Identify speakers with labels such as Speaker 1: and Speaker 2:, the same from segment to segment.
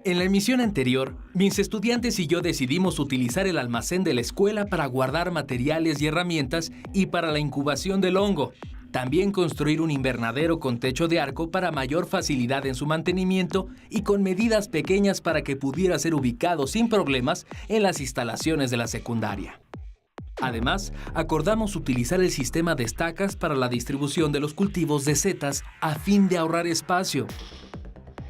Speaker 1: En la emisión anterior, mis estudiantes y yo decidimos utilizar el almacén de la escuela para guardar materiales y herramientas y para la incubación del hongo. También construir un invernadero con techo de arco para mayor facilidad en su mantenimiento y con medidas pequeñas para que pudiera ser ubicado sin problemas en las instalaciones de la secundaria. Además, acordamos utilizar el sistema de estacas para la distribución de los cultivos de setas a fin de ahorrar espacio.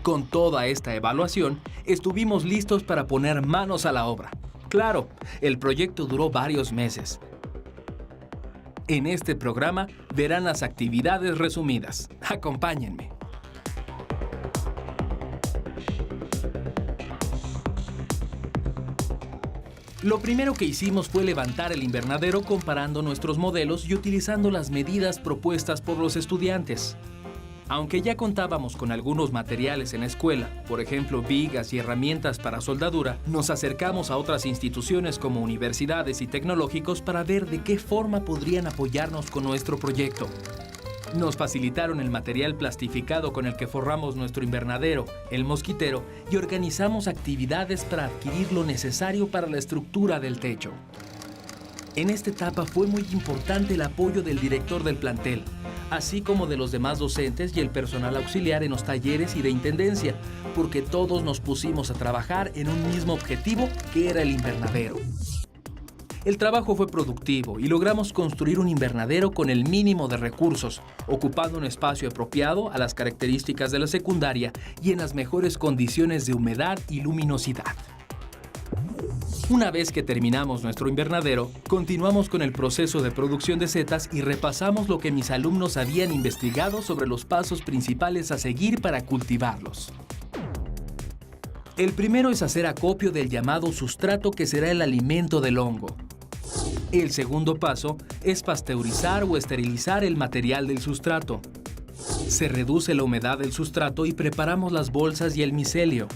Speaker 1: Con toda esta evaluación, estuvimos listos para poner manos a la obra. Claro, el proyecto duró varios meses. En este programa verán las actividades resumidas. Acompáñenme. Lo primero que hicimos fue levantar el invernadero comparando nuestros modelos y utilizando las medidas propuestas por los estudiantes. Aunque ya contábamos con algunos materiales en la escuela, por ejemplo vigas y herramientas para soldadura, nos acercamos a otras instituciones como universidades y tecnológicos para ver de qué forma podrían apoyarnos con nuestro proyecto. Nos facilitaron el material plastificado con el que forramos nuestro invernadero, el mosquitero, y organizamos actividades para adquirir lo necesario para la estructura del techo. En esta etapa fue muy importante el apoyo del director del plantel, así como de los demás docentes y el personal auxiliar en los talleres y de intendencia, porque todos nos pusimos a trabajar en un mismo objetivo, que era el invernadero. El trabajo fue productivo y logramos construir un invernadero con el mínimo de recursos, ocupando un espacio apropiado a las características de la secundaria y en las mejores condiciones de humedad y luminosidad. Una vez que terminamos nuestro invernadero, continuamos con el proceso de producción de setas y repasamos lo que mis alumnos habían investigado sobre los pasos principales a seguir para cultivarlos. El primero es hacer acopio del llamado sustrato que será el alimento del hongo. El segundo paso es pasteurizar o esterilizar el material del sustrato. Se reduce la humedad del sustrato y preparamos las bolsas y el micelio.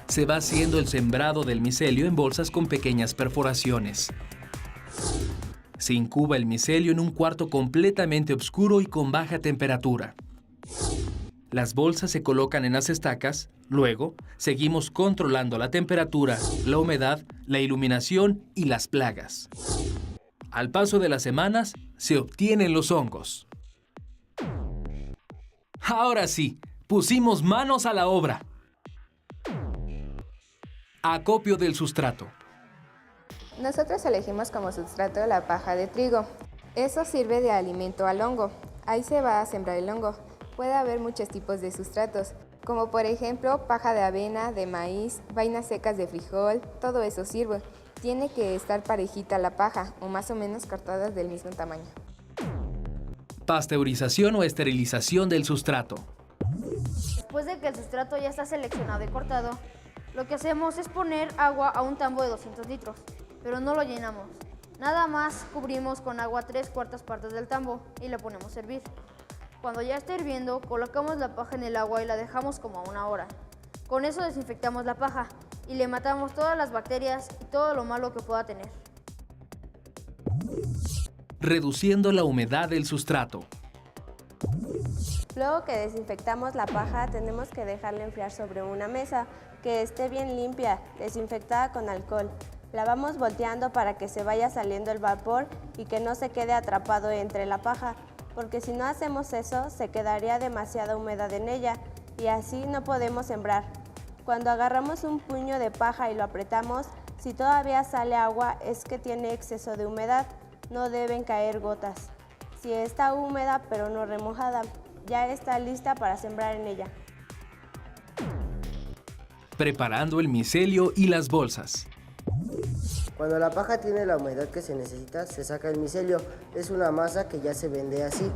Speaker 1: Se va haciendo el sembrado del micelio en bolsas con pequeñas perforaciones. Se incuba el micelio en un cuarto completamente oscuro y con baja temperatura. Las bolsas se colocan en las estacas, luego seguimos controlando la temperatura, la humedad, la iluminación y las plagas. Al paso de las semanas, se obtienen los hongos. Ahora sí, pusimos manos a la obra. Acopio del sustrato.
Speaker 2: Nosotros elegimos como sustrato la paja de trigo. Eso sirve de alimento al hongo. Ahí se va a sembrar el hongo. Puede haber muchos tipos de sustratos, como por ejemplo paja de avena, de maíz, vainas secas de frijol, todo eso sirve. Tiene que estar parejita la paja, o más o menos cortadas del mismo tamaño.
Speaker 1: Pasteurización o esterilización del sustrato.
Speaker 3: Después de que el sustrato ya está seleccionado y cortado, lo que hacemos es poner agua a un tambo de 200 litros, pero no lo llenamos. Nada más cubrimos con agua 3/4 partes del tambo y lo ponemos a hervir. Cuando ya está hirviendo, colocamos la paja en el agua y la dejamos como 1 hora. Con eso desinfectamos la paja y le matamos todas las bacterias y todo lo malo que pueda tener.
Speaker 1: Reduciendo la humedad del sustrato.
Speaker 4: Luego que desinfectamos la paja, tenemos que dejarla enfriar sobre una mesa, que esté bien limpia, desinfectada con alcohol. La vamos volteando para que se vaya saliendo el vapor y que no se quede atrapado entre la paja, porque si no hacemos eso, se quedaría demasiada humedad en ella y así no podemos sembrar. Cuando agarramos un puño de paja y lo apretamos, si todavía sale agua es que tiene exceso de humedad, no deben caer gotas. Si está húmeda pero no remojada, ya está lista para sembrar en ella.
Speaker 1: Preparando el micelio y las bolsas.
Speaker 5: Cuando la paja tiene la humedad que se necesita, se saca el micelio. Es una masa que ya se vende así.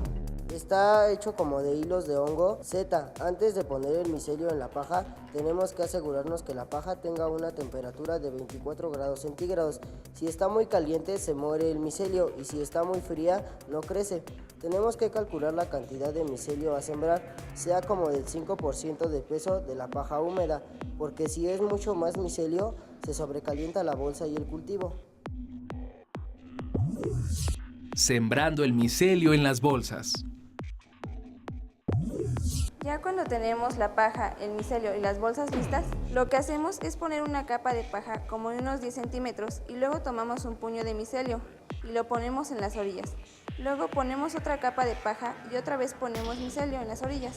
Speaker 5: está hecho como de hilos de hongo Z. Antes de poner el micelio en la paja, tenemos que asegurarnos que la paja tenga una temperatura de 24 grados centígrados. Si está muy caliente, se muere el micelio, y si está muy fría, no crece. Tenemos que calcular la cantidad de micelio a sembrar, sea como del 5% de peso de la paja húmeda, porque si es mucho más micelio, se sobrecalienta la bolsa y el cultivo.
Speaker 1: Sembrando el micelio en las bolsas.
Speaker 4: Ya cuando tenemos la paja, el micelio y las bolsas listas, lo que hacemos es poner una capa de paja como de unos 10 centímetros y luego tomamos un puño de micelio y lo ponemos en las orillas. Luego ponemos otra capa de paja y otra vez ponemos micelio en las orillas.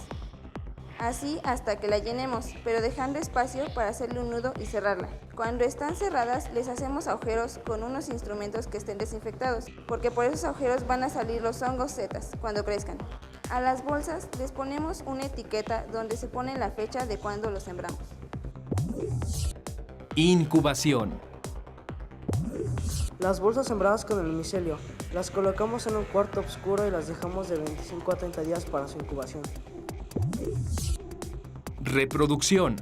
Speaker 4: Así hasta que la llenemos, pero dejando espacio para hacerle un nudo y cerrarla. Cuando están cerradas, les hacemos agujeros con unos instrumentos que estén desinfectados, porque por esos agujeros van a salir los hongos zetas cuando crezcan. A las bolsas les ponemos una etiqueta donde se pone la fecha de cuando los sembramos.
Speaker 1: Incubación.
Speaker 6: Las bolsas sembradas con el micelio las colocamos en un cuarto oscuro y las dejamos de 25 a 30 días para su incubación.
Speaker 1: Reproducción.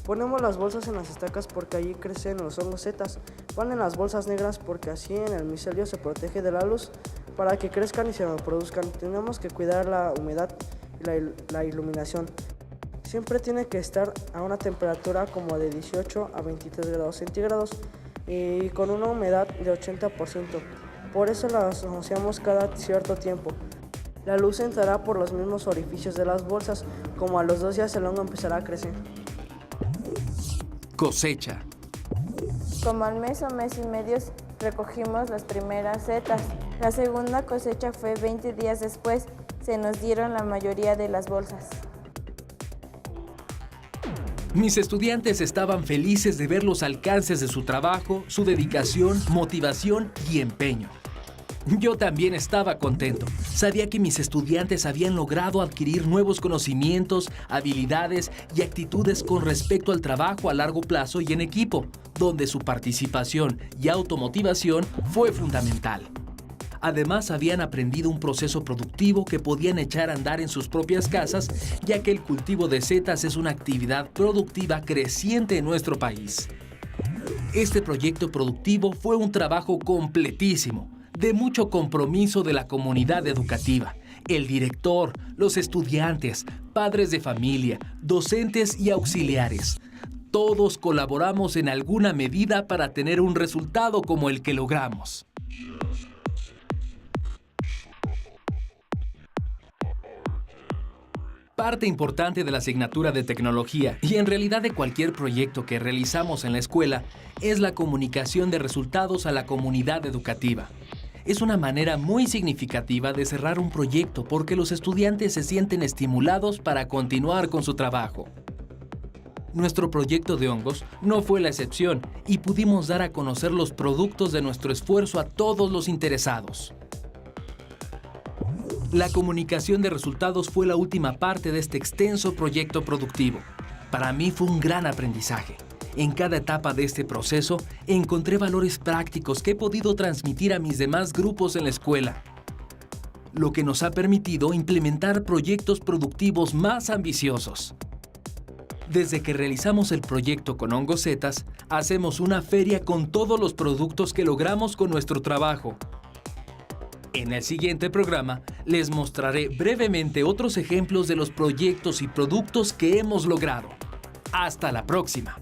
Speaker 6: Ponemos las bolsas en las estacas porque allí crecen los hongos zetas. Van en las bolsas negras porque así en el micelio se protege de la luz para que crezcan y se reproduzcan. Tenemos que cuidar la humedad y la iluminación. Siempre tiene que estar a una temperatura como de 18 a 23 grados centígrados y con una humedad de 80%. Por eso las rociamos cada cierto tiempo. La luz entrará por los mismos orificios de las bolsas, como a los 2 días el hongo empezará a crecer.
Speaker 1: Cosecha.
Speaker 7: Como al mes o mes y medio recogimos las primeras setas. La segunda cosecha fue 20 días después. Se nos dieron la mayoría de las bolsas.
Speaker 1: Mis estudiantes estaban felices de ver los alcances de su trabajo, su dedicación, motivación y empeño. Yo también estaba contento. Sabía que mis estudiantes habían logrado adquirir nuevos conocimientos, habilidades y actitudes con respecto al trabajo a largo plazo y en equipo, donde su participación y automotivación fue fundamental. Además, habían aprendido un proceso productivo que podían echar a andar en sus propias casas, ya que el cultivo de setas es una actividad productiva creciente en nuestro país. Este proyecto productivo fue un trabajo completísimo, de mucho compromiso de la comunidad educativa, el director, los estudiantes, padres de familia, docentes y auxiliares. Todos colaboramos en alguna medida para tener un resultado como el que logramos. Parte importante de la asignatura de tecnología y en realidad de cualquier proyecto que realizamos en la escuela es la comunicación de resultados a la comunidad educativa. Es una manera muy significativa de cerrar un proyecto porque los estudiantes se sienten estimulados para continuar con su trabajo. Nuestro proyecto de hongos no fue la excepción y pudimos dar a conocer los productos de nuestro esfuerzo a todos los interesados. La comunicación de resultados fue la última parte de este extenso proyecto productivo. Para mí fue un gran aprendizaje. En cada etapa de este proceso encontré valores prácticos que he podido transmitir a mis demás grupos en la escuela, lo que nos ha permitido implementar proyectos productivos más ambiciosos. Desde que realizamos el proyecto con hongos zetas, hacemos una feria con todos los productos que logramos con nuestro trabajo. En el siguiente programa, les mostraré brevemente otros ejemplos de los proyectos y productos que hemos logrado. ¡Hasta la próxima!